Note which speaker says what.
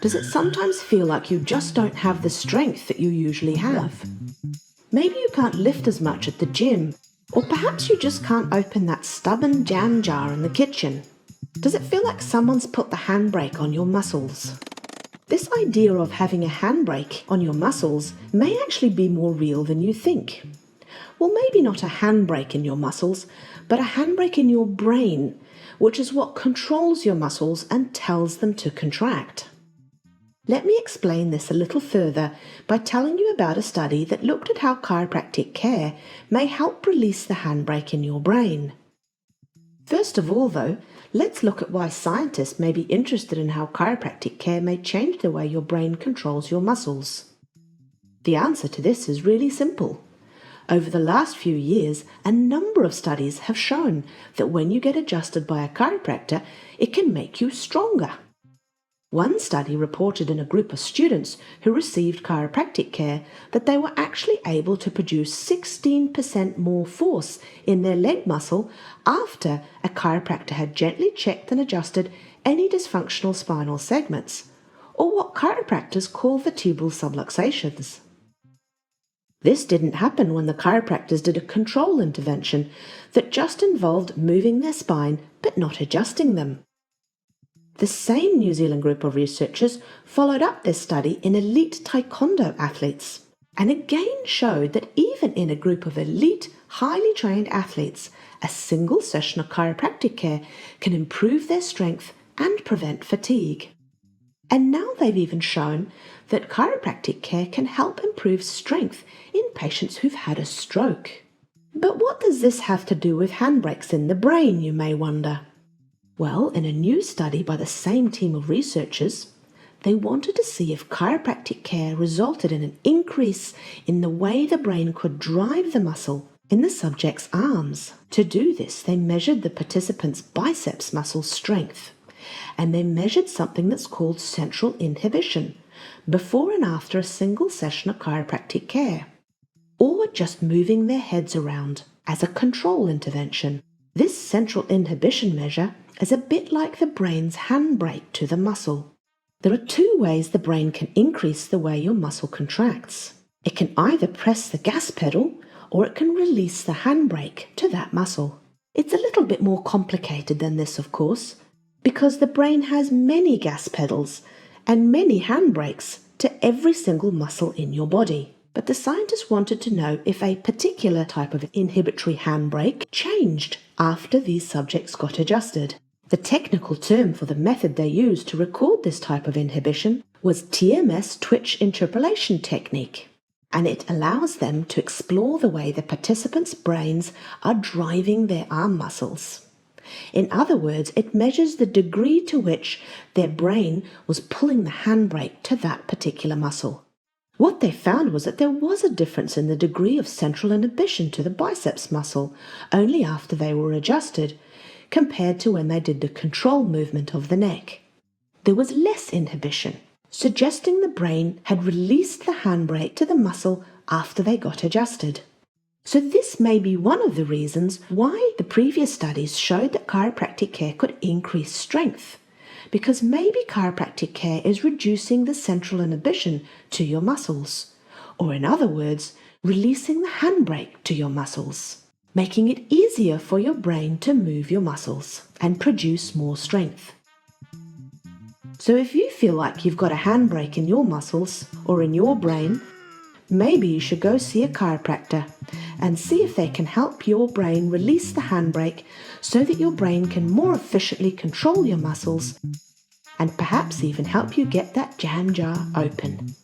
Speaker 1: Does it sometimes feel like you just don't have the strength that you usually have? Maybe you can't lift as much at the gym, or perhaps you just can't open that stubborn jam jar in the kitchen. Does it feel like someone's put the handbrake on your muscles? This idea of having a handbrake on your muscles may actually be more real than you think. Well, maybe not a handbrake in your muscles, but a handbrake in your brain, which is what controls your muscles and tells them to contract. Let me explain this a little further by telling you about a study that looked at how chiropractic care may help release the handbrake in your brain. First of all, though, let's look at why scientists may be interested in how chiropractic care may change the way your brain controls your muscles. The answer to this is really simple. Over the last few years, a number of studies have shown that when you get adjusted by a chiropractor, it can make you stronger. One study reported in a group of students who received chiropractic care that they were actually able to produce 16% more force in their leg muscle after a chiropractor had gently checked and adjusted any dysfunctional spinal segments, or what chiropractors call vertebral subluxations. This didn't happen when the chiropractors did a control intervention that just involved moving their spine but not adjusting them. The same New Zealand group of researchers followed up this study in elite taekwondo athletes, and again showed that even in a group of elite, highly trained athletes, a single session of chiropractic care can improve their strength and prevent fatigue. And now they've even shown that chiropractic care can help improve strength in patients who've had a stroke. But what does this have to do with handbrakes in the brain, you may wonder? Well, in a new study by the same team of researchers, they wanted to see if chiropractic care resulted in an increase in the way the brain could drive the muscle in the subject's arms. To do this, they measured the participants' biceps muscle strength, and they measured something that's called central inhibition before and after a single session of chiropractic care, or just moving their heads around as a control intervention. This central inhibition measure is a bit like the brain's handbrake to the muscle. There are two ways the brain can increase the way your muscle contracts. It can either press the gas pedal or it can release the handbrake to that muscle. It's a little bit more complicated than this, of course, because the brain has many gas pedals and many handbrakes to every single muscle in your body. But the scientists wanted to know if a particular type of inhibitory handbrake changed after these subjects got adjusted. The technical term for the method they used to record this type of inhibition was TMS twitch interpolation technique, and it allows them to explore the way the participants' brains are driving their arm muscles. In other words, it measures the degree to which their brain was pulling the handbrake to that particular muscle. What they found was that there was a difference in the degree of central inhibition to the biceps muscle only after they were adjusted, compared to when they did the control movement of the neck. There was less inhibition, suggesting the brain had released the handbrake to the muscle after they got adjusted. So this may be one of the reasons why the previous studies showed that chiropractic care could increase strength, because maybe chiropractic care is reducing the central inhibition to your muscles, or in other words, releasing the handbrake to your muscles, making it easier for your brain to move your muscles and produce more strength. So if you feel like you've got a handbrake in your muscles or in your brain, maybe you should go see a chiropractor and see if they can help your brain release the handbrake so that your brain can more efficiently control your muscles and perhaps even help you get that jam jar open.